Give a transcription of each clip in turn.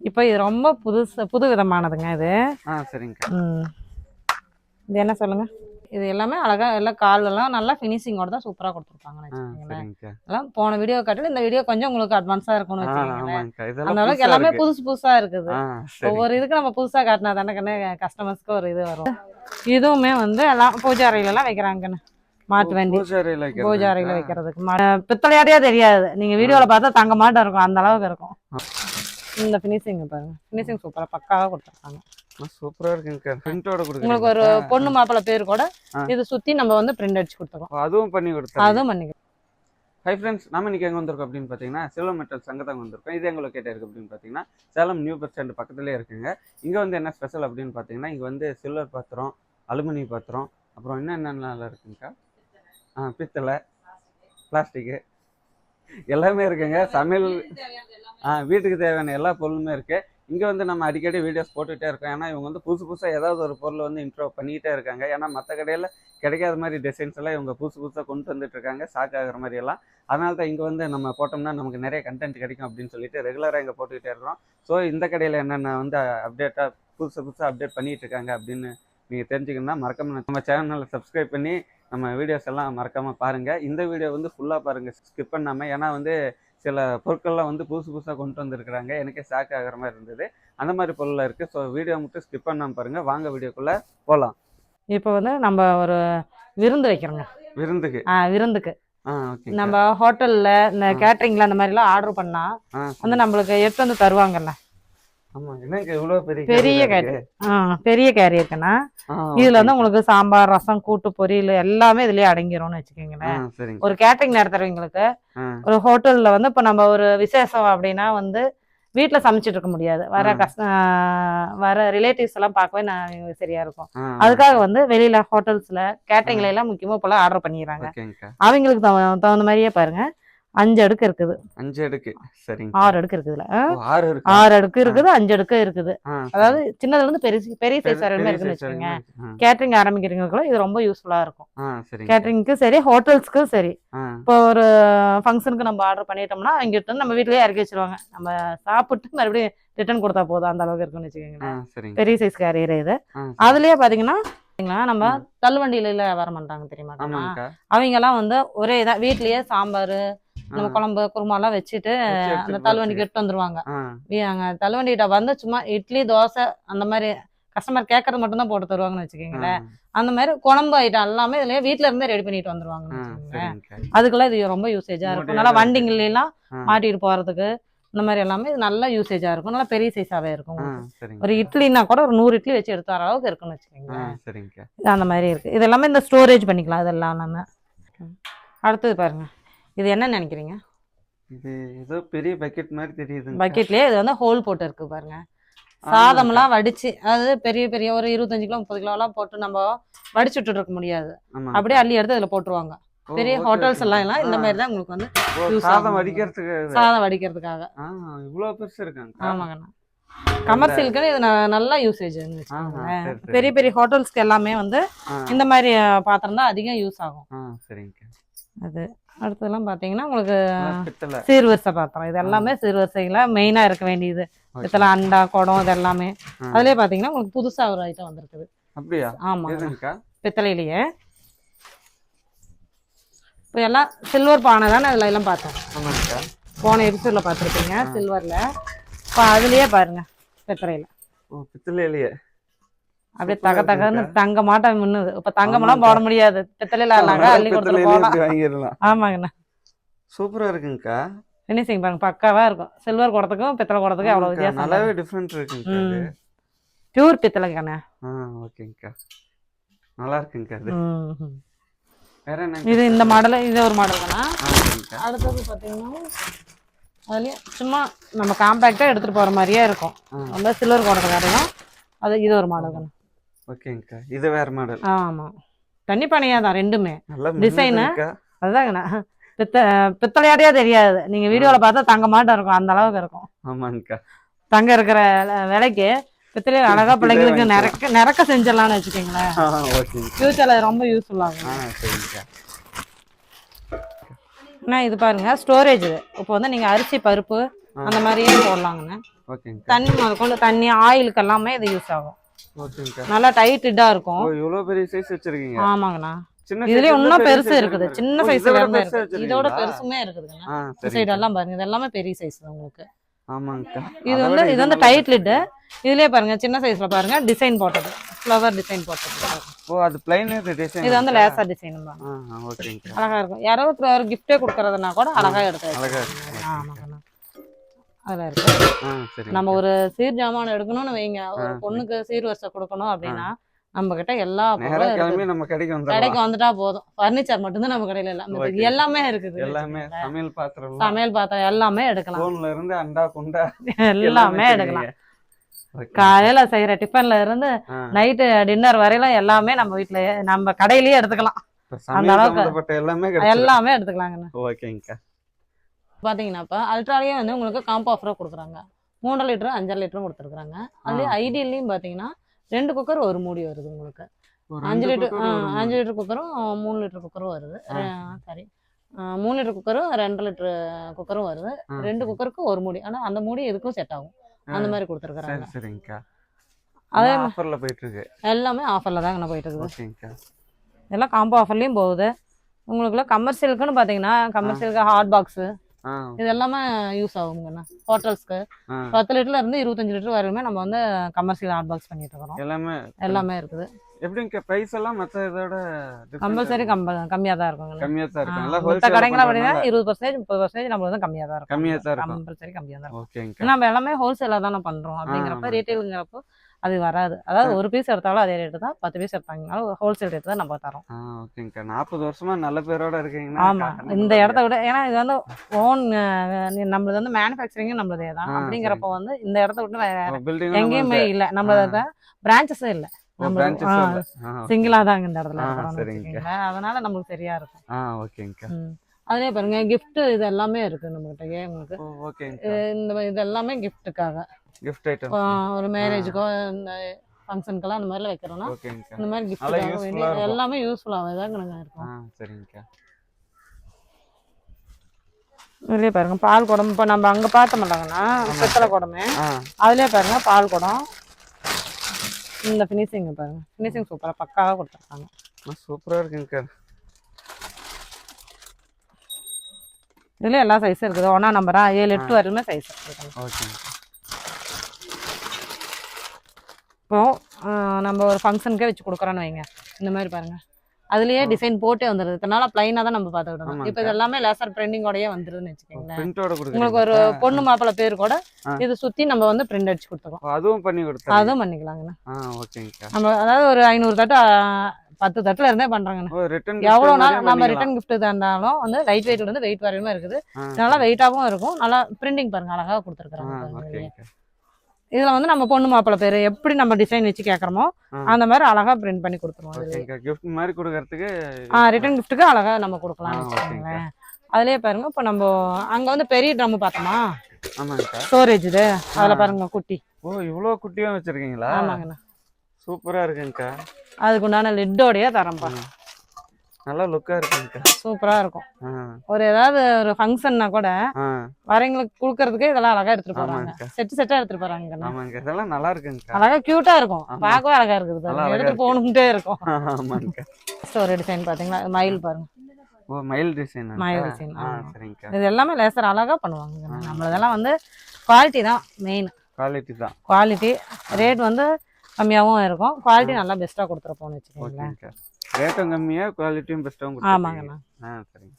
இப்போ இது ரொம்ப புது விதமானதுங்க இது. சரிங்கக்கா. இது என்ன சொல்லுங்க, இது எல்லாமே அழகா எல்லாம் கால் எல்லாம் நல்லா ஃபினிஷிங்கோட தான் சூப்பரா கொடுத்துருப்பாங்கன்னு வச்சுக்கோங்களேன். எல்லாம் போன வீடியோ காட்டிலும் இந்த வீடியோ கொஞ்சம் உங்களுக்கு அட்வான்ஸா இருக்கும்னு வச்சுக்கோங்களேன். அந்த அளவுக்கு எல்லாமே புதுசா இருக்குது. ஒவ்வொரு இதுக்கு நம்ம புதுசா காட்டினா தானே கஸ்டமர்ஸ்க்கு ஒரு இது வரும். இதுவுமே வந்து எல்லாம் பூஜை அறையில எல்லாம் வைக்கிறாங்கன்னு. மாட்டு வண்டி பூஜை அறையில வைக்கிறதுக்கு பித்தளையாடியா தெரியாது, நீங்க வீடியோல பார்த்தா தங்க மாட்டம் இருக்கும், அந்த அளவுக்கு இருக்கும். இந்த ஃபினிஷிங் பாருங்க, ஃபினிஷிங் சூப்பரா பக்காவா கொடுத்துருக்காங்க. சூப்பரா இருக்குங்க. பிரிண்டோட கொடுங்க. உங்களுக்கு ஒரு பொண்ணு மாப்பிள்ளை பேர் கூட இது சுத்தி நம்ம வந்து பிரிண்ட் அடிச்சு கொடுத்துறோம். அதுவும் பண்ணி கொடுத்தோம். அதுவும் பண்ணிக்கலாம். ஹை ஃப்ரெண்ட்ஸ், நம்ம இன்னைக்கு எங்கே வந்திருக்கோம் அப்படின்னு பார்த்தீங்கன்னா சில்வர் மெட்டல் சங்கத்தாங்க வந்திருக்கோம். இது எங்க லொக்கேட் இருக்கு அப்படின்னு பார்த்தீங்கன்னா சேலம் நியூ பஸ் ஸ்டாண்ட் பக்கத்துலேயே இருக்குங்க. இங்கே வந்து என்ன ஸ்பெஷல் அப்படின்னு பார்த்தீங்கன்னா இங்கே வந்து சில்வர் பாத்திரம், அலுமினி பாத்திரம், அப்புறம் என்னென்ன இருக்குங்கக்கா, பித்தளை, பிளாஸ்டிக்கு எல்லாமே இருக்குங்க. சமையல் வீட்டுக்கு தேவையான எல்லா பொருளுமே இருக்குது. இங்கே வந்து நம்ம அடிக்கடி வீடியோஸ் போட்டுகிட்டே இருக்கோம். ஏன்னா இவங்க வந்து புதுசாக ஏதாவது ஒரு பொருளை வந்து இன்ட்ரோ பண்ணிக்கிட்டே இருக்காங்க. ஏன்னா மற்ற கடையில் கிடைக்காத மாதிரி டிசைன்ஸ் எல்லாம் இவங்க புதுசாக கொண்டு வந்துட்டு இருக்காங்க, ஷாக் ஆகிற மாதிரி எல்லாம். அதனால தான் இங்கே வந்து நம்ம போட்டோம்னா நமக்கு நிறைய கண்டென்ட் கிடைக்கும் அப்படின்னு சொல்லிட்டு ரெகுலராக இங்கே போட்டுக்கிட்டே இருக்கிறோம். ஸோ இந்த கடையில் என்னென்ன வந்து அப்டேட்டாக புதுசாக அப்டேட் பண்ணிகிட்டு இருக்காங்க அப்படின்னு நீங்கள் தெரிஞ்சுக்கணும்னா மறக்காம நம்ம சேனலை சப்ஸ்கிரைப் பண்ணி நம்ம வீடியோஸ் எல்லாம் மறக்காமல் பாருங்கள். இந்த வீடியோ வந்து ஃபுல்லாக பாருங்கள், ஸ்கிப் பண்ணாமல். ஏன்னா வந்து சில பொருட்கள்லாம் வந்து புதுசாக கொண்டு வந்திருக்கிறாங்க, எனக்கே ஷாக் ஆகிற மாதிரி இருந்தது. அந்த மாதிரி பொருளாக இருக்குது. ஸோ வீடியோ மட்டும் ஸ்கிப் பண்ணாமல் பாருங்கள். வாங்க வீடியோக்குள்ளே போகலாம். இப்போ வந்து நம்ம ஒரு விருந்து வைக்கிறோங்க. விருந்துக்கு நம்ம ஹோட்டலில் இந்த கேட்ரிங்கில் அந்த மாதிரிலாம் ஆர்டர் பண்ணால் வந்து நம்மளுக்கு எடுத்து வந்து தருவாங்கல்ல. பெரிய கேரியர்க்குன்னா இதுல வந்து உங்களுக்கு சாம்பார், ரசம், கூட்டு, பொரியல் எல்லாமே இதுலயே அடங்கிரும்னு வச்சுக்கோங்களேன். ஒரு கேட்டரிங் நடத்துறவங்களுக்கு ஒரு ஹோட்டல்ல வந்து இப்ப நம்ம ஒரு விசேஷம் அப்படின்னா வந்து வீட்டுல சமைச்சிட்டு இருக்க முடியாது, வர ரிலேட்டிவ்ஸ் எல்லாம் பார்க்கவே நான் சரியா இருக்கும். அதுக்காக வந்து வெளியில ஹோட்டல்ஸ்ல கேட்டரிங்ல எல்லாம் முக்கியமா போல ஆர்டர் பண்ணிடுறாங்க. அவங்களுக்கு தகுந்த மாதிரியே பாருங்க 5 அடுக்கு இருக்குது. 5 அடுக்கு, சரி. 6 அடுக்கு இருக்குதுல, 6 அடுக்கு இருக்குது, 5 அடுக்கு இருக்குது. அதாவது சின்னதுல இருந்து பெரிய சைஸ் வரைக்கும் இருக்குன்னு வச்சுக்கோங்க. கேட்டரிங் ஆரம்பிக்கிறவங்களுக்குள்ள இது ரொம்ப யூஸ்ஃபுல்லா இருக்கும். கேட்டரிங்க்கு சரி, ஹோட்டல்ஸ்க்கும் சரி. இப்போ ஒரு ஃபங்க்ஷனுக்கு நம்ம ஆர்டர் பண்ணிட்டோம்னா அங்கிட்ட நம்ம வீட்லயே இறக்கி வச்சிருவாங்க, நம்ம சாப்பிட்டு மறுபடியும் ரிட்டர்ன் கொடுத்தா போதும், அந்த அளவுக்கு இருக்குன்னு வச்சுக்கோங்க. பெரிய சைஸ் கேரியர் இது. அதுலயே பாத்தீங்கன்னா நம்ம தள்ளுவண்டியில வர மாட்டாங்க தெரியுமா, அவங்க எல்லாம் வந்து ஒரே இதான் வீட்லயே சாம்பார், நம்ம குழம்பு, குருமா எல்லாம் வச்சுட்டு அந்த தள்ளுவண்டிக்கு எடுத்து வந்துருவாங்க. தள்ளுவண்டிகிட்ட வந்து சும்மா இட்லி, தோசை அந்த மாதிரி கஸ்டமர் கேட்கறது மட்டும் தான் போட்டு தருவாங்கன்னு வச்சுக்கோங்களேன். அந்த மாதிரி குழம்பு ஐட்டம் எல்லாமே இதுலயே வீட்டுல இருந்தே ரெடி பண்ணிட்டு வந்துருவாங்கன்னு வச்சுக்கோங்களேன். அதுக்கெல்லாம் இது ரொம்ப யூசேஜா இருக்கும். நல்லா வண்டிங்கள்ல எல்லாம் மாட்டிட்டு போறதுக்கு இந்த மாதிரி எல்லாமே இது நல்ல யூசேஜா இருக்கும். நல்லா பெரிய சைஸாவே இருக்கும். ஒரு இட்லினா கூட ஒரு 100 இட்லி வச்சு எடுத்து வர அளவுக்கு இருக்குன்னு வச்சுக்கோங்களேன். அந்த மாதிரி இருக்கு. இது எல்லாமே இந்த ஸ்டோரேஜ் பண்ணிக்கலாம் இதெல்லாம் நம்ம. அடுத்தது பாருங்க, இது என்ன நினைக்கிறீங்க? இது ஏதோ பெரிய பக்கெட் மாதிரி தெரியுது. பக்கெட்லயே இது வந்து ஹோல் போட்டு இருக்கு பாருங்க. சாதம்லாம் வடிச்சு, அதாவது பெரிய ஒரு 25 கிலோ 30 கிலோ எல்லாம் போட்டு நம்ம வடிச்சுட்டு இருக்க முடியாது, அப்படியே அள்ளி எடுத்து இதுல போட்டுருவாங்க. பெரிய ஹோட்டல்ஸ் எல்லாம் இந்த மாதிரி தான் உங்களுக்கு வந்து சாதம் வடிக்கிறதுக்காக இவ்வளவு பெருசா இருக்காங்க. ஆமாங்கண்ணா, கமர்ஷியலுக்கு இது நல்லா யூசேஜ். பெரிய ஹோட்டல்ஸ்க்கு எல்லாமே வந்து இந்த மாதிரி பாத்திரம் தான் அதிகம் யூஸ் ஆகும். அது அடுத்ததெல்லாம் பாத்தீங்கன்னா உங்களுக்கு சீர்வரிசை பாத்திரம். இது எல்லாமே சீர்வரிசைகள மெயினா இருக்க வேண்டியது. பித்தளை, அண்டா, குடம், இது எல்லாமே அதுலயே பாத்தீங்கன்னா உங்களுக்கு புதுசா ஒரு ஐட்டம் வந்திருக்குது. அப்படியா? ஆமா, பித்தளையிலேயே. இப்போ எல்லாம் சில்வர் பானை தானே அதுல எல்லாம் பார்த்தோம். போன எபிசோட்ல பாத்துருப்பீங்க சில்வர்ல. இப்போ அதுலயே பாருங்க பித்தளையிலேயே அப்படியே தகன்னு தங்க மாட்டம் மின்னுது. இப்ப தங்கமெல்லாம் போட முடியாது, பித்தளையில அள்ளி கொடுத்துட்டு. ஆமாங்கண்ணா, சூப்பரா இருக்குங்கக்கா. ஃபினிஷிங் பாருங்க, பக்காவா இருக்கும். சில்வர் குடத்துக்கும் பித்தளை குடத்துக்கும் அவ்வளவு வித்தியாசம். நல்லாவே டிஃபரண்ட் இருக்குங்க. பியூர் பித்தளைங்கண்ணா. ஓகேங்கக்கா, நல்லா இருக்குங்கக்கா. இது வேற என்ன? இது இந்த மாடல், இது ஒரு மாடல் தானா. அடுத்தது பாத்தீங்கன்னா அதுலயே சும்மா நம்ம காம்பாக்டா எடுத்துட்டு போற மாதிரியே இருக்கும். ரொம்ப சில்வர் குடத்துக்காரதான் அது. இது ஒரு மாடல் தானே. ஓகேங்கக்கா, இது வேற மாடல். ஆமா, தண்ணி பானையா தான் ரெண்டுமே. டிசைன் அதுதாங்கண்ணா. பித்தளையாடியா தெரியாது, நீங்க வீடியோல பார்த்தா தங்க மாட்டம் இருக்கும், அந்த அளவுக்கு இருக்கும். ஆமாங்கக்கா, தங்க இருக்கிற விலைக்கு பித்தளையில அழகா பிள்ளைங்களுக்கு நிறக்க செஞ்சிடலாம்னு வச்சுக்கோங்களேன். ஃபியூச்சர்ல ரொம்ப யூஸ்ஃபுல் ஆகும். இது பாருங்க ஸ்டோரேஜ். இது இப்போ வந்து நீங்க அரிசி, பருப்பு, அந்த மாதிரியே போடலாங்கண்ணா. ஓகேங்க. தண்ணி முதற்கொண்டு தண்ணி ஆயிலுக்கு எல்லாமே இது யூஸ் ஆகும். ஓகேங்க. நல்லா டைட்டா இருக்கும். இவ்வளவு பெரிய சைஸ் வச்சிருக்கீங்க. ஆமாங்கண்ணா. இதுலயே இன்னும் பெருசு இருக்குது. சின்ன சைஸ்ல இருந்து இருக்கு. இதோட பெருசுமே இருக்குதுங்கண்ணா. இந்த சைடு எல்லாம் பாருங்க, இது எல்லாமே பெரிய சைஸ் தான் உங்களுக்கு. ஆமாங்கக்கா. இது வந்து டைட் லிட். இதுலயே பாருங்க சின்ன சைஸ்ல பாருங்க டிசைன் போட்டது, ஃப்ளவர் டிசைன் போட்டது. அது ப்ளைன் டிசைன். இது வந்து லேசர் டிசைன் தான். ஓகேங்க. அழகா இருக்கும். யாராவது ஒரு கிஃப்டே கொடுக்கறதுனா கூட அழகா எடுத்து. அழகா இருக்கு. ஆமாங்கண்ணா. அதெல்லாம் இருக்கு. நம்ம ஒரு சீர் ஜாமான் எடுக்கணும்னு வைங்க, ஒரு பொண்ணுக்கு சீர் வரிசை கொடுக்கணும் அப்படின்னா நம்ம கிட்ட எல்லா பொருளும் நம்ம கடைக்கு வந்துட்டா போதும். பர்னிச்சர் மட்டும்தான் நம்ம கடையில இல்ல, எல்லாமே இருக்குது. எல்லாமே சமையல் பாத்திரம் எல்லாமே எடுக்கலாம். போன்ல இருந்து அண்டா குண்டா எல்லாமே எடுக்கலாம். காலையில செய்யற டிஃபன்ல இருந்து நைட்டு டின்னர் வரையிலும் எல்லாமே நம்ம வீட்டுல நம்ம கடையிலயே எடுத்துக்கலாம். அந்த அளவுக்கு எல்லாமே எடுத்துக்கலாங்கண்ணா. ஓகேங்கக்கா. பாத்தீங்கன்னா அல்ட்ராலயே வந்து உங்களுக்கு காம்போ ஆஃபரா கொடுக்குறாங்க. 3 லிட்டர் 5 லிட்டரும் கொடுத்துருக்காங்க. அதுலயே ஐடியல்லையும் பாத்தீங்கன்னா 2 குக்கர் 1 மூடி வருது உங்களுக்கு. 5 லிட்டர் குக்கரும் 3 லிட்டர் குக்கரும் வருது. சாரி, 3 லிட்டர் குக்கரும் 2 லிட்டர் குக்கரும் வருது. 2 குக்கருக்கு 1 மூடி. ஆனா அந்த மூடி எதுக்கும் செட் ஆகும், அந்த மாதிரி கொடுத்துருக்காங்க. சரிங்கக்கா. அதே ஆஃபர்ல போயிட்டு இருக்கு. எல்லாமே ஆஃபர்ல தாங்க போயிட்டு இருக்குது. ஓகேங்கக்கா. எல்லாம் காம்போ ஆஃபர்லயும் போகுது. உங்களுக்கு கமர்ஷியலுக்குன்னு பாத்தீங்கன்னா கமர்ஷியலுக்கு ஹாட் பாக்ஸ் இது எல்லாமே யூஸ் ஆகுங்கண்ணா. ஹோட்டல்ஸ்க்கு 10 லிட்டர்ல இருந்து 25 லிட்டர் வரையுமே நம்ம வந்து கமர்ஷியல் ஹாட் பாக்ஸ் பண்ணிட்டு இருக்கோம். எல்லாமே இருக்குது. எப்படிங்க பிரைஸ் எல்லாம் மத்த இதோட கம்பல்சரி கம்மியா தான் இருக்குங்க. கம்மியா தான் இருக்கும். மத்த கடைங்கள விட 20% 30% நம்ம வந்து கம்மியா தான் இருக்கும். கம்பல்சரி கம்மியா தான் இருக்கும். ஓகேங்க. நம்ம எல்லாமே ஹோல்சேலா தான பண்றோம். அப்படிங்கறப்ப ரீட்டைல்ங்கறப்போ அது வராது. அதாவது ஒரு பீஸ் எடுத்தாலும் அதே ரேட் தான், 10 பீஸ் எடுத்தாங்கனாலும் ஹோல்சேல் ரேட் தான் நம்ம தரோம். ஓகேங்கக்கா. 40 வருஷமா நல்ல பேரோட இருக்கீங்க. ஆமா, இந்த இடத்த விட ஏன்னா இது வந்து ஓன் நம்மளது வந்து மேனுஃபேக்சரிங் நம்மளதே தான். அப்படிங்கறப்ப வந்து இந்த இடத்த விட்டு வேற எங்கேயுமே இல்ல. நம்மளது பிரான்ச்சஸே இல்ல. சிங்கிளா தாங்க இந்த இடத்துல. அதனால நமக்கு சரியா இருக்கும். அதே பாருங்க கிஃப்ட் இது எல்லாமே இருக்கு நம்ம கிட்ட. உங்களுக்கு இந்த இது எல்லாமே கிஃப்ட்டுக்காக, கிஃப்ட் ஐட்டம். ஒரு மேரேஜுக்கோ இந்த ஃபங்க்ஷனுக்கெல்லாம் அந்த மாதிரிலாம் வைக்கிறோம்னா இந்த மாதிரி கிஃப்ட் எல்லாமே யூஸ்ஃபுல்லாக தாங்க இருக்கும். சரிங்கக்கா. இதுலயே பாருங்க பால் குடம். இப்போ நம்ம அங்கே பார்த்த மாட்டாங்கன்னா பித்தளை குடமே, அதுலயே பாருங்க பால் குடம். இந்த ஃபினிஷிங் பாருங்க, ஃபினிஷிங் சூப்பராக பக்காவாக கொடுத்துருக்காங்க. சூப்பராக இருக்குங்கக்கா. இதுல எல்லா சைஸும் இருக்குது. 1 நம்பரா 7 8 வரையுமே சைஸ் இருக்குது. இப்போ நம்ம ஒரு ஃபங்க்ஷனுக்கே வச்சு கொடுக்குறோன்னு வைங்க, இந்த மாதிரி பாருங்க அதுலயே டிசைன் போட்டே வந்துடுது. இதனால பிளைனா தான் நம்ம பார்த்துக்கிட்டோம். இப்போ இது எல்லாமே லேசர் பிரிண்டிங்கோடயே வந்துருதுன்னு வச்சுக்கோங்களேன். உங்களுக்கு ஒரு பொண்ணு மாப்பிள்ளை பேர் கூட இது சுத்தி நம்ம வந்து பிரிண்ட் அடிச்சு கொடுத்துருக்கோம். அதுவும் பண்ணிக்கலாங்கண்ணா. நம்ம அதாவது ஒரு 500 தட்டு 10 தட்டுல இருந்தே பண்றாங்கண்ணா. எவ்வளவு நாள் நம்ம ரிட்டர்ன் கிஃப்ட் இருந்தாலும் வந்து லைட் வெயிட் வந்து வெயிட் வரையுமே இருக்குது. நல்லா வெயிட்டாவும் இருக்கும். நல்லா பிரிண்டிங் பாருங்க அழகா கொடுத்துருக்காங்க. இதுல வந்து நம்ம பொண்ணு மாப்பிள்ளை பேரு எப்படி நம்ம டிசைன் வச்சு கேக்குறோமோ அந்த மாதிரி அழகா பிரிண்ட் பண்ணி கொடுத்துருவோம். ரிட்டர்ன் கிஃப்ட்டுக்கு அழகா நம்ம கொடுக்கலாம். அதுலயே பாருங்க இப்போ நம்ம அங்க வந்து பெரிய ட்ரம் பார்த்தோமா ஸ்டோரேஜ், இது அதுல பாருங்க குட்டி. இவ்வளவு குட்டியும் வச்சிருக்கீங்களா? ஆமாங்கண்ணா. சூப்பரா இருக்குங்கக்கா. அதுக்கு உண்டான லிட்டோடய தரம் பாருங்க. நல்லா லுக்கா இருக்குங்கக்கா. சூப்பரா இருக்கும். ஒரு ஏதாவது ஒரு ஃபங்க்ஷன்னா கூட வரவங்களுக்கு குடுக்கறதுக்கு இதெல்லாம் அழகா எடுத்துட்டு போறாங்க. செட்டா எடுத்துட்டு போறாங்க. ஆமாங்க, இதெல்லாம் நல்லா இருக்குங்கக்கா. அழகா கியூட்டா இருக்கும். பார்க்கவே அழகா இருக்குது. எடுத்துட்டு போகணும்ட்டே இருக்கும். ஆமாங்கக்கா. ஸ்டோரி டிசைன் பாத்தீங்களா? மயில் பாருங்க. மயில் டிசைன். மயில் டிசைன். சரிங்கக்கா. இது எல்லாமே லேசர் அழகா பண்ணுவாங்க. நம்மளதெல்லாம் வந்து குவாலிட்டி தான் மெயின். குவாலிட்டி ரேட் வந்து கம்மியாகவும் இருக்கும். குவாலிட்டி நல்லா பெஸ்டா கொடுத்துருப்போம்னு வச்சுக்கோங்களேன். ரேட்டும் கம்மியா, குவாலிட்டியும் பெஸ்ட்டாவும். ஆமாங்கண்ணா. சரிங்க.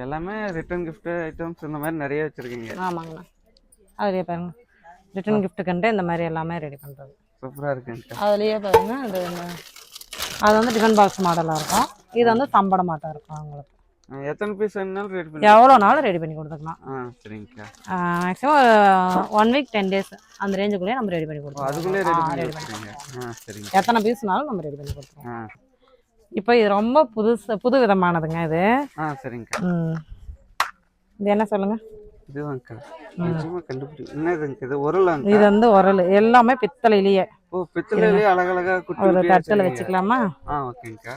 எல்லாமே ரிட்டர்ன் கிஃப்ட் ஐட்டம்ஸ் இந்த மாதிரி நிறைய வச்சிருக்கீங்க. ஆமாங்கண்ணா. அதுலயே பாருங்க ரிட்டர்ன் கிஃப்ட்டுக்குன்ட்டு இந்த மாதிரி எல்லாமே ரெடி பண்றது. சூப்பரா இருக்குங்க. அதுலயே பாருங்க அது வந்து டிஃபன் பாக்ஸ் மாடலா இருக்கும். இது வந்து சம்பட மாட்டா இருக்கும். உங்களுக்கு எத்தனை பீஸ் வேணாலும் ரெடி பண்ணி எவ்வளோ நாளும் ரெடி பண்ணி கொடுத்துக்கலாம். சரிங்கக்கா. மேக்ஸிமம் 1 வீக் 10 days அந்த ரேஞ்சுக்குள்ளேயே நம்ம ரெடி பண்ணி கொடுத்துருவோம். அதுக்குள்ளே ரெடி பண்ணி சரிங்க. எத்தனை பீஸ்னாலும் நம்ம ரெடி பண்ணி கொடுத்துருவோம். இப்போ இது ரொம்ப புது விதமானதுங்க இது. சரிங்கக்கா. இது என்ன சொல்லுங்க? இதுவாங்கக்கா. நிஜமா கண்டுபிடி. என்னதுங்க இது? உரலாங்க. இது வந்து உரல். எல்லாமே பித்தளையிலேயே. பித்தளையிலேயே அழகழகா குட்டி ஒரு தட்டில் வச்சுக்கலாமா? ஓகேங்கக்கா.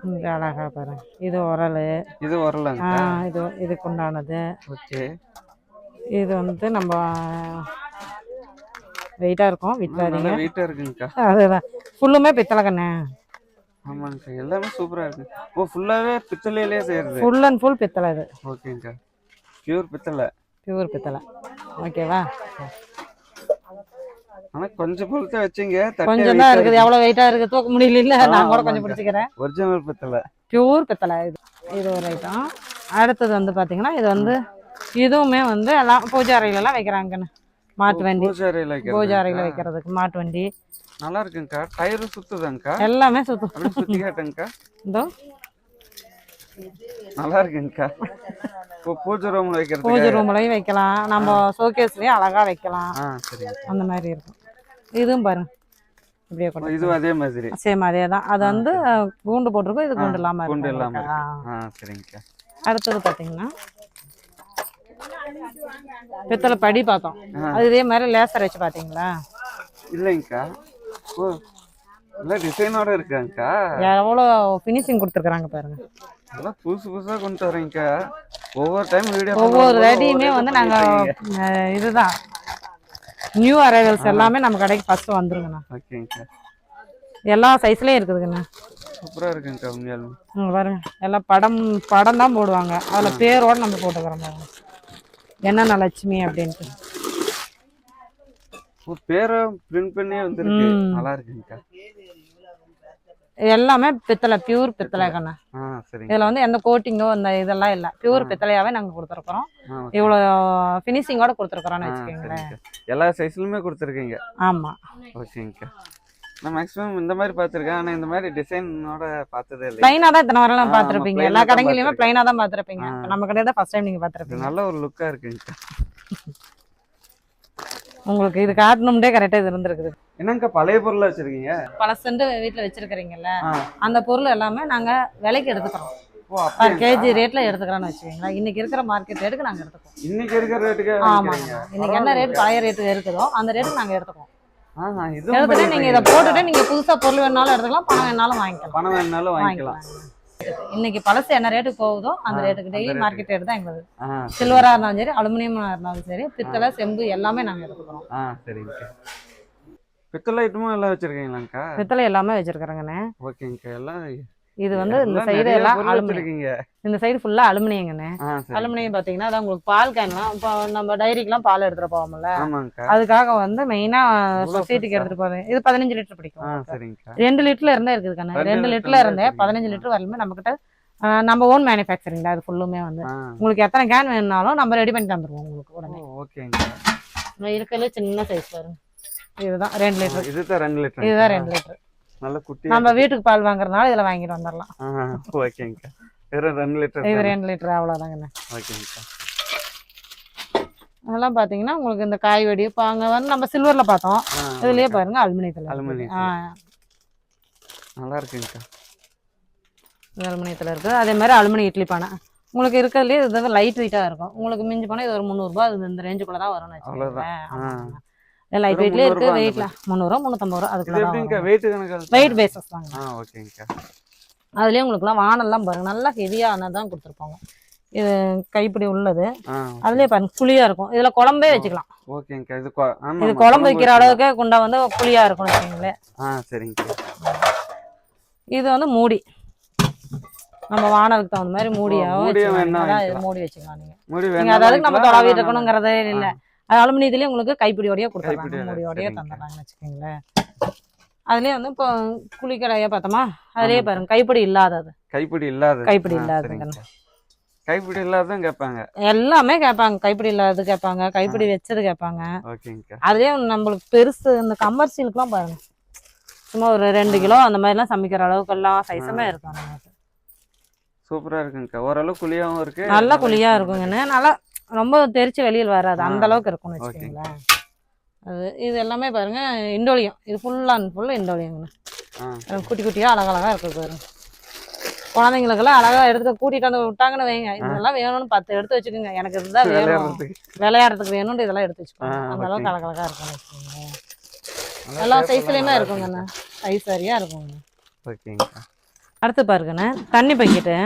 இங்க அழகா பாருங்க. இது உரல். இது உரலாங்க. இது இதுக்கு உண்டானது. ஓகே. இது வந்து நம்ம வெயிட்டா இருக்கும், விற்றாதீங்க. வெயிட்டா இருக்குங்கக்கா. அதுதான் ஃபுல்லுமே பித்தளை கண்ணு. ஆமாங்கக்கா, எல்லாமே சூப்பரா இருக்கு. ஓ, ஃபுல்லாவே பித்தளையிலே செய்யறது. ஃபுல் அண்ட் ஃபுல் பித்தளை இது. ஓகேங்கக்கா, பியூர் பித்தளை. பியூர் பித்தளை. ஓகேவா? ஆனா கொஞ்சம் பொறுத்த வச்சீங்க, கொஞ்சம் தான் இருக்குது. எவ்வளவு வெயிட்டா இருக்கு, தூக்க முடியல இல்ல. நான் கூட கொஞ்சம் பிடிச்சிக்கிறேன். ஒரிஜினல் பித்தளை, பியூர் பித்தளை. இது ஒரு ஐட்டம். அடுத்தது வந்து பாத்தீங்கன்னா இது வந்து இதுவுமே வந்து எல்லாம் பூஜை அறையில எல்லாம் வைக்கிறாங்கன்னு. மாட்டு வண்டி பூஜை அறையில வைக்கிறதுக்கு மாட்டு வண்டி நல்லா இருக்குங்கக்கா. டயர் சுத்துதாங்கக்கா, எல்லாமே சுத்தும். சுத்தி காட்டுங்கக்கா. இதோ நல்லா இருக்குங்கக்கா. பூஜை ரூம்ல வைக்கிறது, பூஜை ரூம்லயும் வைக்கலாம், நம்ம ஷோகேஸ்லயும் அழகா வைக்கலாம். அந்த மாதிரி இருக்கும். இதுவும் பாருங்க, இப்படியே கூட இது அதே மாதிரி சேம் அதே தான். அது வந்து கூண்டு போட்டிருக்கும், இது கூண்டு இல்லாம கூண்டு இல்லாம. சரிங்கக்கா. அடுத்தது பாத்தீங்கன்னா பித்தளை படி பார்த்தோம். அது இதே மாதிரி லேசர் வச்சு பாத்தீங்களா? இல்லைங்கக்கா. ஓ, இல்ல டிசைனோட இருக்காங்கக்கா. எவ்வளவு ஃபினிஷிங் கொடுத்துருக்காங்க பாருங்க. எல்லாம் புதுசு புதுசா கொண்டு வரீங்கக்கா. ஒவ்வொரு டைம் வீடியோ ஒவ்வொரு ரெடியுமே வந்து நாங்க இதுதான் நியூ அரைவல்ஸ் எல்லாமே நம்ம கடைக்கு ஃபர்ஸ்ட் வந்துருங்கண்ணா. ஓகேங்கக்கா. எல்லா சைஸ்லயும் இருக்குதுங்கண்ணா. சூப்பரா இருக்குங்கக்கா. உண்மையாலுமே பாருங்க, எல்லாம் படம் தான் போடுவாங்க. அதுல பேரோட நம்ம போட்டுக்கிறோம் பாருங்க, என்னென்ன லட்சுமி அப்படின்ட்டு பேரை பிரிண்ட் பண்ணி வந்துருக்கு. நல்லா இருக்குங்கக்கா. எல்லாமே பித்தளை, பியூர் பித்தளை கண்ணா. இதுல வந்து எந்த கோட்டிங்கோ அந்த இதெல்லாம் இல்ல, பியூர் பித்தளையாவே நாங்க கொடுத்துருக்கோம். இவ்வளவு பினிஷிங்கோட கொடுத்துருக்கோம்னு வச்சுக்கோங்களேன். எல்லா சைஸ்லயுமே கொடுத்துருக்கீங்க. ஆமா. ஓகேங்கக்கா. நான் மேக்ஸிமம் இந்த மாதிரி பார்த்துருக்கேன், ஆனா இந்த மாதிரி டிசைனோட பார்த்ததே இல்லை. பிளைனா தான் இத்தனை வரலாம் பார்த்துருப்பீங்க. எல்லா கடைகளிலுமே பிளைனா தான் பார்த்துருப்பீங்க. நம்ம கடையில தான் ஃபர்ஸ்ட் டைம் நீங்க பார்த்துருப்பீங்க. நல்ல ஒரு லுக்கா இருக்குங்கக்கா. உங்களுக்கு இது காட்டணும்டே கரெக்டா இது இருந்திருக்குது. என்னங்கக்கா பழைய பொருளா வச்சிருக்கீங்க? பழசண்டு வீட்டுல வச்சிருக்கீங்கல்ல, அந்த பொருள் எல்லாமே நாங்க விலைக்கு எடுத்துக்கிறோம். பர் கேஜி ரேட்ல எடுத்துக்கிறோம்னு வச்சுக்கீங்களா. இன்னைக்கு இருக்கிற மார்க்கெட் ரேட்டுக்கு நாங்க எடுத்துக்கோம். இன்னைக்கு இருக்கிற ரேட்டுக்கு? ஆமா, இன்னைக்கு என்ன ரேட் பழைய ரேட்டு இருக்குதோ அந்த ரேட்டுக்கு நாங்க எடுத்துக்கோம். எடுத்துட்டு நீங்க இதை போட்டுட்டு நீங்க புதுசா பொருள் வேணாலும் எடுத்துக்கலாம், பணம் வேணாலும் வாங்கிக்கலாம். பணம் வேணாலும் வாங்கிக்கலாம். இன்னைக்கு பழசு என்ன ரேட்டுக்கு போகுதோ அந்த ரேட்டுக்கு டெய்லி மார்க்கெட் ரேட் தான் எங்களுக்கு. சில்வரா இருந்தாலும் சரி, அலுமினியமா இருந்தாலும் சரி, பித்தளை செம்பு எல்லாமே நாங்க எடுத்துக்கிறோம். சரிங்க. பித்தளை ஐட்டமும் எல்லாம் வச்சிருக்கீங்களாங்கக்கா? பித்தளை எல்லாமே வச்சிருக்கிறேங்கண்ணே. ஓகேங்கக்கா. எல்லாம் இது வந்து இந்த சைடு எல்லாம் அலுமினியம், இந்த சைடு ஃபுல்லா அலுமினியங்கண்ணே. அலுமினியம் பாத்தீங்கன்னா அதான் உங்களுக்கு பால் கேன்லாம் இப்போ நம்ம டைரிக்கெல்லாம் பால் எடுத்துட்டு போவோம்ல, அதுக்காக வந்து மெயினா சொசைட்டிக்கு எடுத்துட்டு போவேன். இது 15 லிட்டர் பிடிக்கும். 2 லிட்டர்ல இருந்தே இருக்குது கண்ணு. 2 லிட்டர்ல இருந்தே 15 லிட்டர் வரலுமே நம்ம கிட்ட நம்ம ஓன் மேனுஃபேக்சரிங் தான். அது ஃபுல்லுமே வந்து உங்களுக்கு எத்தனை கேன் வேணும்னாலும் நம்ம ரெடி பண்ணி தந்துருவோம் உங்களுக்கு உடனே. இருக்கிறதுல சின்ன சைஸ் பாருங்க, இதுதான் 2 லிட்டர். இதுதான் 2 லிட்டர். நல்ல குட்டி. நம்ம வீட்டுக்கு பால் வாங்குறதுனால இதுல வாங்கிட்டு வந்துடலாம். ஓகேங்கக்கா. இது 2 லிட்டர். இது 2 லிட்டர் அவ்வளவுதாங்கண்ணே. ஓகேங்கக்கா. அதெல்லாம் பாத்தீங்கன்னா உங்களுக்கு இந்த காய் வெடி இப்போ அங்க வந்து நம்ம சில்வர்ல பார்த்தோம், இதுலயே பாருங்க அலுமினியத்துல. நல்லா இருக்குங்கக்கா. அலுமினியத்துல இருக்கு. அதே மாதிரி அலுமினியம் இட்லி பானை உங்களுக்கு இருக்கிறதுலயே இது வந்து லைட் வெயிட்டா இருக்கும். உங்களுக்கு மிஞ்சி போனா இது ஒரு 300 ரூபாய் இந்த ரேஞ்சுக்குள்ள தான் வரும்னு வச்சுக்கோங்களேன். லைட் வெயிட்லயே இருக்கு. வெயிட்ல 300 350 ரூபா அதுக்குள்ள வெயிட் பேசஸ் தாங்க. ஓகேங்கக்கா. அதுலயே உங்களுக்கு எல்லாம் வானெல்லாம் பாருங்க நல்லா ஹெவியானதான் கொடுத்துருப்பாங்க. இது கைப்பிடி உள்ளது. அதுலயே பாருங்க புளியா இருக்கும். இதுல குழம்பே வச்சுக்கலாம். ஓகேங்கக்கா. இது குழம்பு வைக்கிற அளவுக்கு குண்டா வந்து புளியா இருக்கும் வச்சுக்கீங்களேன். சரிங்கக்கா. இது வந்து மூடி, நம்ம வானலுக்கு தகுந்த மாதிரி மூடி வச்சுக்கலாம். நீங்க அதாவது நம்ம தொலைவிட்டு இருக்கணுங்கிறதே இல்லை. அது அலுமினியத்திலேயே உங்களுக்கு கைப்பிடியோடய கொடுத்துருவாங்க, மூடியோடய தந்துடுறாங்கன்னு வச்சுக்கோங்களேன். அதுலயே வந்து இப்போ குளிக்கடையா பார்த்தோமா, அதுலயே பாருங்க கைப்பிடி இல்லாதது. கைப்பிடி இல்லாததும் கேட்பாங்க. எல்லாமே கேட்பாங்க. கைப்பிடி இல்லாதது கேட்பாங்க, கைப்பிடி வச்சது கேட்பாங்க. அதுலயே நம்மளுக்கு பெருசு இந்த கமர்ஷியலுக்குலாம் பாருங்க, சும்மா ஒரு 2 கிலோ அந்த மாதிரிலாம் சமைக்கிற அளவுக்கு எல்லாம் சைஸுமே இருக்கும். சூப்பரா இருக்குங்கக்கா. ஓரளவு குழியாவும் இருக்கு, நல்லா குழியா இருக்குங்கன்னு. நல்லா ரொம்ப தெரிச்சு வெளியில் வராது, அந்த அளவுக்கு இருக்கும்னு வச்சுக்கோங்களேன். அது இது எல்லாமே பாருங்க இண்டோலியம். இது ஃபுல் அண்ட் ஃபுல் இண்டோலியம்னு. குட்டி குட்டியா அழகழகா இருக்கு பாருங்க. குழந்தைங்களுக்கெல்லாம் அழகா எடுத்து கூட்டிட்டு வந்து விட்டாங்கன்னு வைங்க, இதெல்லாம் வேணும்னு 10 எடுத்து வச்சுக்கோங்க. எனக்கு இதுதான் வேணும், விளையாடுறதுக்கு வேணும்னு இதெல்லாம் எடுத்து வச்சுக்கோங்க. அந்த அளவுக்கு அழகழகா இருக்கும்னு வச்சுக்கோங்க. எல்லா சைஸ்லயுமே இருக்குங்கண்ணா. சைஸ் சரியா இருக்கும். ஓகேங்கக்கா. அடுத்து பாருங்கண்ணே தண்ணி பக்கெட்டு,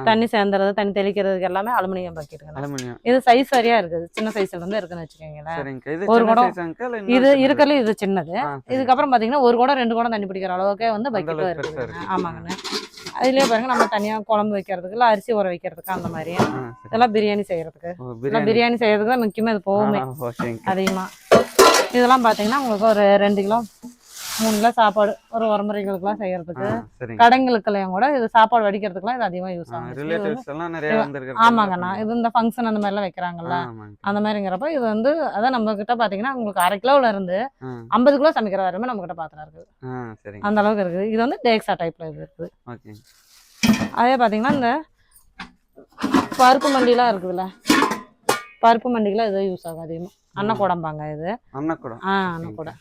தண்ணி சேர்ந்துறது தண்ணி தெளிக்கிறதுக்கு எல்லாமே அலுமினியம் பக்கெட்டுங்க. அலுமினியம். இது சைஸ் சரியா இருக்குது, சின்ன சைஸ்ல இருந்து இருக்குன்னு வச்சுக்கோங்களேன். சரிங்க. இது ஒரு குடம் இது சின்னது? இருக்கல, இது சின்னது. இதுக்கப்புறம் பாத்தீங்கன்னா ஒரு குடம் 2 குடம் தண்ணி பிடிக்கிற அளவுக்கே வந்து பக்கெட்டும் இருக்குது. ஆமாங்கண்ணே. அதுலயே பாருங்க நம்ம தனியா குழம்பு வைக்கிறதுக்கு இல்ல அரிசி ஊற வைக்கிறதுக்கு அந்த மாதிரி, இதெல்லாம் பிரியாணி செய்யறதுக்கு, பிரியாணி செய்யறதுக்கு தான் முக்கியமா இது போகுமே அதிகமா. இதெல்லாம் பாத்தீங்கன்னா உங்களுக்கு ஒரு 2 கிலோ 3 கிலோ சாப்பாடு ஒரு முறைகளுக்குலாம் செய்யறதுக்கு, கடைங்களுக்குலாம் கூட இது சாப்பாடு வடிக்கிறதுக்குலாம் இது அதிகமா யூஸ் ஆகும். ஆமாங்கண்ணா. இது இந்த ஃபங்க்ஷன் அந்த மாதிரி எல்லாம் வைக்கிறாங்கல்ல, அந்த மாதிரிங்கிறப்ப இது வந்து அதான் நம்ம கிட்ட பாத்தீங்கன்னா உங்களுக்கு 1/2 கிலோல இருந்து 50 கிலோ சமைக்கிற வரையுமே நம்ம கிட்ட பாத்திரம் இருக்குது. அந்த அளவுக்கு இருக்குது. இது வந்து டேக்ஸா டைப்ல இது இருக்குது. அதே பாத்தீங்கன்னா இந்த பருப்பு மண்டிலாம் இருக்குதுல்ல, பருப்பு மண்டிக்கெல்லாம் இது யூஸ் ஆகும் அதிகமா. அன்னக்கூடம்பாங்க இது. அன்னக்கூடம். அன்னக்கூடம்.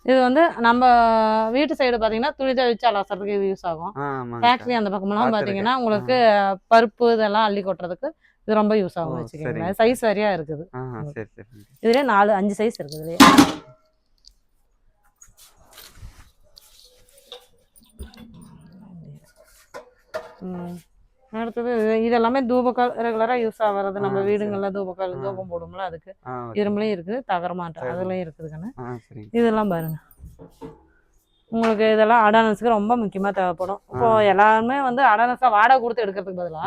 இது வந்து நம்ம வீட்டு சைடு பாத்தீங்கன்னா துணி துவைச்சு அலசறதுக்கு இது யூஸ் ஆகும். ஃபேக்டரி அந்த பக்கம்லாம் பாத்தீங்கன்னா உங்களுக்கு பருப்பு இதெல்லாம் அள்ளி கொட்டுறதுக்கு இது ரொம்ப யூஸ் ஆகும் வச்சுக்கோங்க. சைஸ் சரியா இருக்குது. இதுலயே 4-5 சைஸ் இருக்குது இதுலயே. அடுத்தது இது எல்லாமே தூபக்கால் ரெகுலரா யூஸ் ஆகிறது. நம்ம வீடுங்கள்ல தூபக்கால் தூபம் போடும்ல, அதுக்கு இரும்புலையும் இருக்குது, தகரமாட்டம் அதுலயும் இருக்குதுங்கன்னு. இதெல்லாம் பாருங்க உங்களுக்கு இதெல்லாம் அடானஸுக்கு ரொம்ப முக்கியமா தேவைப்படும். இப்போ எல்லாருமே வந்து அடானஸா வாடகை கொடுத்து எடுக்கிறதுக்கு பதிலா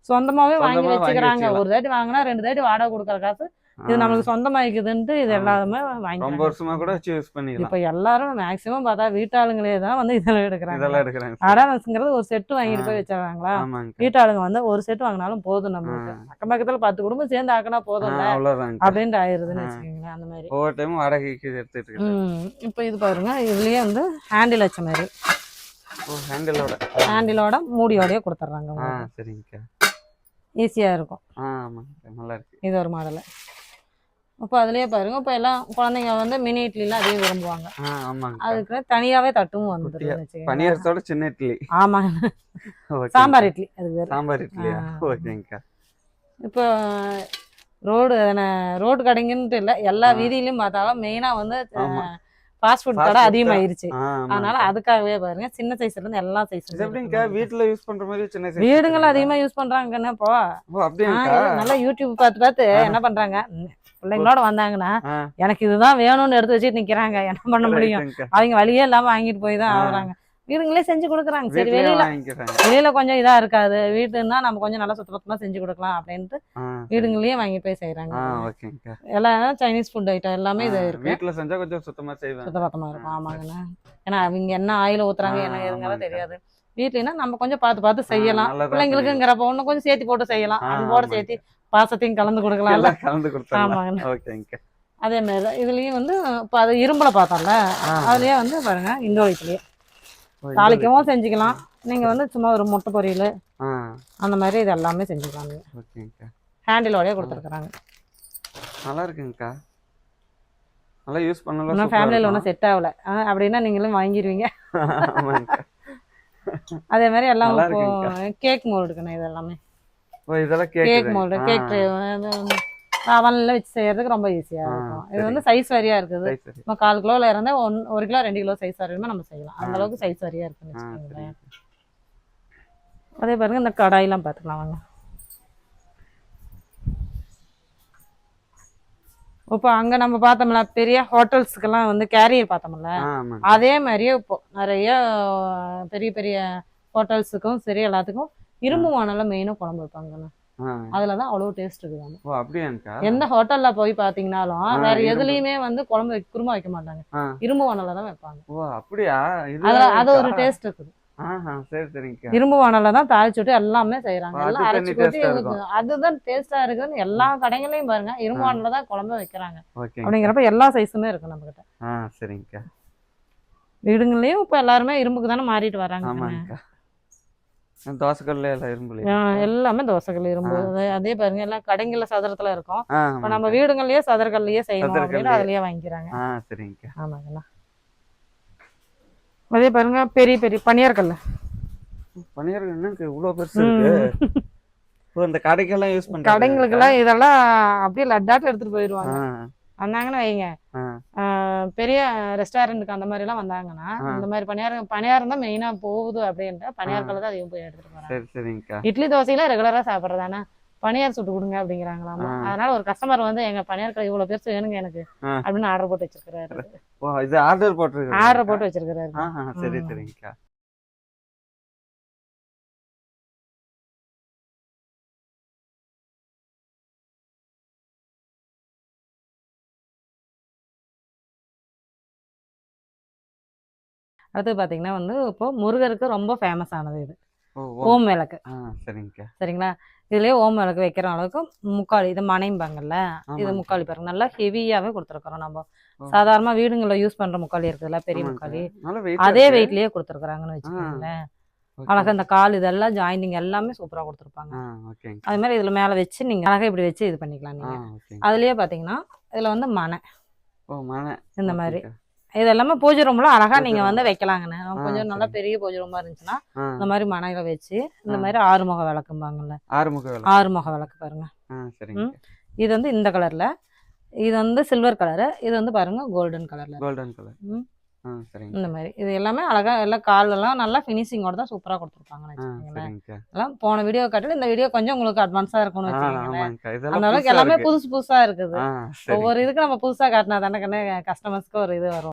சொந்தமாவே வாங்கி வச்சுக்கிறாங்க. ஒரு தாட்டி வாங்கினா 2 தாட்டி வாடகை கொடுக்குற காசு இது நம்மளுக்கு சொந்தமாயிக்குதுன்ட்டு இது எல்லாருமே வாங்கி ரொம்ப வருஷமா கூட யூஸ் பண்ணிக்கலாம். இப்ப எல்லாரும் மேக்சிமம் பார்த்தா வீட்டாளுங்களே தான் வந்து இதெல்லாம் எடுக்கிறாங்க. அடானஸ்ங்கிறது ஒரு செட்டு வாங்கிட்டு போய் வச்சிடறாங்களா, வீட்டாளுங்க வந்து ஒரு செட்டு வாங்கினாலும் போதும், நம்மளுக்கு அக்கம் பக்கத்துல 10 குடும்பம் சேர்ந்து ஆக்கினா போதும் அப்படின்ட்டு ஆயிருதுன்னு வச்சுக்கோங்களேன். அந்த மாதிரி ஒவ்வொரு டைமும் வாடகைக்கு எடுத்துட்டு. இப்ப இது பாருங்க, இதுலயே வந்து ஹேண்டில் வச்ச மாதிரி ஹேண்டிலோட மூடியோடய கொடுத்துட்றாங்க. சரிங்க, ஈஸியா இருக்கும். நல்லா இருக்கு. இது ஒரு மாடல். இப்போ அதுலயே பாருங்க, இப்போ எல்லாம் குழந்தைங்க வந்து மினி இட்லிலாம் அதிகம் விரும்புவாங்க. அதுக்கு தனியாவே தட்டும் வந்துடும். சின்ன இட்லி. ஆமாங்க, சாம்பார் இட்லி. அது வேற சாம்பார் இட்லியா? ஓகேங்கக்கா. இப்போ ரோடு கடைங்கன்ட்டு இல்லை, எல்லா வீதியிலையும் பார்த்தாலும் மெயினா வந்து ஃபாஸ்ட் ஃபுட் கடை அதிகமாயிருச்சு. அதனால அதுக்காகவே பாருங்க சின்ன சைஸ்ல இருந்து எல்லா சைஸ்ல வீட்டுல யூஸ் பண்ற மாதிரி சின்ன சைஸ் வீடுங்கள்ல அதிகமா யூஸ் பண்றாங்கன்னு. இப்போ நல்லா யூடியூப் பார்த்து என்ன பண்றாங்க, பிள்ளைங்களோட வந்தாங்கன்னா எனக்கு இதுதான் வேணும்னு எடுத்து வச்சுட்டு நிக்கிறாங்க. என்ன பண்ண முடியும், அவங்க வழியே இல்லாம வாங்கிட்டு போய் தான் ஆகுறாங்க. வீடுங்களே செஞ்சு கொடுக்குறாங்க. சரி, வெளியில கொஞ்சம் இதா இருக்காது, வீட்டுன்னா நம்ம கொஞ்சம் நல்லா சுத்தமா செஞ்சு கொடுக்கலாம் அப்படின்ட்டு வீடுங்களே வாங்கி போய் செய்யறாங்க. எல்லாம் சைனீஸ் ஃபுட் ஐட்டம் எல்லாமே இது இருக்கு. வீட்டுல செஞ்சா கொஞ்சம் சுத்தமா இருக்கும். ஆமாங்கண்ணா. ஏன்னா அவங்க என்ன ஆயில ஊத்துறாங்க என்ன ஏதுங்கலாம் தெரியாது. வீட்டுலன்னா நம்ம கொஞ்சம் பார்த்து செய்யலாம். பிள்ளைங்களுக்குங்கிறப்ப ஒண்ணு கொஞ்சம் சேர்த்து போட்டு செய்யலாம். அன்போட சேர்த்து பாசத்தையும் கலந்து கொடுக்கலாம். ஆமாங்கண்ணா. அதே மாதிரி இதுலயும் வந்து இப்போ அது இரும்புல பார்த்தோம்ல, அதுலயே வந்து பாருங்க இண்டோ வீட்லயே தாளிக்கவும் செஞ்சுக்கலாம். நீங்க வந்து சும்மா ஒரு முட்டை பொரியல் அந்த மாதிரி இது எல்லாமே செஞ்சுக்கலாம். ஹேண்டிலோடய கொடுத்துருக்குறாங்க. நல்லா இருக்குங்கக்கா. நல்லா யூஸ் பண்ணலாம். இன்னும் ஃபேமிலியில் ஒன்றும் செட் ஆகல அப்படின்னா நீங்களும் வாங்கிடுவீங்க. அதே மாதிரி எல்லாம் கேக் மோல்டுக்குண்ணே. இது எல்லாமே கேக் மோல்டு, கேக் ட்ரே அவன்ல வச்சு செய்யறதுக்கு ரொம்ப ஈஸியா இருக்கும். இது வந்து சைஸ் வரியா இருக்குது. நம்ம 1/4 கிலோல இருந்தா 1 கிலோ 2 கிலோ சைஸ் வரையுமே நம்ம செய்யலாம். அந்த அளவுக்கு சைஸ் வரியா இருக்குன்னு வச்சுக்கோங்களேன். அதே பாருங்க இந்த கடாயெல்லாம் பார்த்துக்கலாம் வாங்க. இப்போ அங்க நம்ம பார்த்தோம்ல பெரிய ஹோட்டல்ஸ்க்கெல்லாம் வந்து கேரியர் பார்த்தோம்ல, அதே மாதிரியே இப்போ நிறைய பெரிய பெரிய ஹோட்டல்ஸுக்கும் சரி எல்லாத்துக்கும் இரும்பு வானல்ல மெயினா குழம்பு வைப்பாங்கண்ணா. அதுலதான் அவ்வளவு டேஸ்ட் இருக்குதாங்க. எந்த ஹோட்டல்ல போய் பாத்தீங்கன்னாலும் வேற எதுலயுமே வந்து குழம்பு குருமா வைக்க மாட்டாங்க, இரும்பு வானல்ல தான் வைப்பாங்க. அது ஒரு டேஸ்ட் இருக்குது. இரும்பு வானல்ல தான் தாளிச்சு விட்டு எல்லாமே செய்யறாங்க. எல்லாம் அரைச்சு போட்டு அதுதான் டேஸ்டா இருக்குதுன்னு எல்லா கடைகளையும் பாருங்க இரும்பு வானல்ல தான் குழம்பு வைக்கிறாங்க. அப்படிங்கிறப்ப எல்லா சைஸுமே இருக்கு நம்ம கிட்ட. வீடுங்களையும் இப்ப எல்லாருமே இரும்புக்கு தானே மாறிட்டு வராங்க. தோசைக்கல்ல எல்லாம் இரும்பு, எல்லாமே தோசைக்கல் இரும்பு. அதே பாருங்க எல்லாம் கடைங்கள்ல சதுரத்துல இருக்கும். இப்ப நம்ம வீடுகள்லயே சதுரக்கல்லையே செய்யணும் அப்படின்னு அதுலயே வாங்கிக்கிறாங்க. ஆமாங்கண்ணா. அதே பாருங்க பெரிய பெரிய பனியார்கல்ல. பனியார்கல் இவ்வளவு பெருசு இருக்கு. இந்த கடைக்கெல்லாம் யூஸ் பண்றாங்க. கடைங்களுக்கெல்லாம் இதெல்லாம் அப்படியே லட்டாட்டு எடுத்துட்டு போயிடுவாங்க. வந்தாங்கன்னு வைங்க, ஆ பெரிய ரெஸ்டாரண்ட்டுக்கு அந்த மாதிரி எல்லாம் வந்தாங்கன்னா இந்த மாதிரி பணியாரம் தான் மெயினா போகுது அப்படின்ட்டு பணியாரத்துல தான் அதிகம் போய் எடுத்துட்டு போறாங்க. சரி சரிங்கக்கா. இட்லி தோசையெல்லாம் ரெகுலரா சாப்பிட்றதானே, பணியார் சுட்டு கொடுங்க அப்படிங்கிறாங்களாமா. அதனால ஒரு கஸ்டமர் வந்து எங்க பணியார் கடை இவ்வளவு பேர் வேணுங்க எனக்கு அப்படின்னு ஆர்டர் போட்டு வச்சிருக்காரு. ஓ இது ஆர்டர் போட்டு வச்சிருக்காரு. சரி சரிங்கக்கா. அடுத்து பாத்தீங்கன்னா வந்து இப்போ முருகருக்கு ரொம்ப ஃபேமஸ் ஆனது இது ஓம் விளக்கு. சரிங்கக்கா. சரிங்களா, இதுலயே ஓம் விளக்கு வைக்கிற அளவுக்கு முக்காலி, இது மனைம்பாங்கல்ல, இது முக்காலி பாருங்க நல்லா ஹெவியாவே கொடுத்துருக்குறோம். நம்ம சாதாரண வீடுங்கள்ல யூஸ் பண்ற முக்காலி இருக்குதுல்ல, பெரிய முக்காலி, அதே வெயிட்லயே கொடுத்துருக்குறாங்கன்னு வச்சுக்கோங்களேன். அழகா இந்த கால் இதெல்லாம் ஜாயிண்டிங் எல்லாமே சூப்பரா கொடுத்துருப்பாங்க. அது மாதிரி இதுல மேல வச்சு நீங்க அழகா இப்படி வச்சு இது பண்ணிக்கலாம் நீங்க. அதுலயே பாத்தீங்கன்னா இதுல வந்து மனை இந்த மாதிரி இது எல்லாமே பூஜை ரூம்ல அழகா நீங்க வந்து வைக்கலாங்கண்ணே. கொஞ்சம் நல்லா பெரிய பூஜை ரூமா இருந்துச்சுன்னா இந்த மாதிரி மனையில வச்சு இந்த மாதிரி ஆறுமுக விளக்கும்பாங்கல்ல, ஆறுமுக விளக்கு பாருங்க. இது வந்து இந்த கலர்ல, இது வந்து சில்வர் கலரு, இது வந்து பாருங்க கோல்டன் கலர். இந்த மாதிரி இது எல்லாமே அழகா எல்லாம் கால் எல்லாம் நல்லா ஃபினிஷிங்கோட தான் சூப்பரா கொடுத்துருப்பாங்கன்னு வச்சுக்கோங்களேன். எல்லாம் போன வீடியோ காட்டில இந்த வீடியோ கொஞ்சம் உங்களுக்கு அட்வான்ஸா இருக்கும்னு வச்சுக்கோங்களேன். அந்த அளவுக்கு எல்லாமே புதுசா இருக்குது. ஒவ்வொரு இதுக்கு நம்ம புதுசா காட்டினா தானே கஸ்டமர்ஸ்க்கு ஒரு இது வரும்.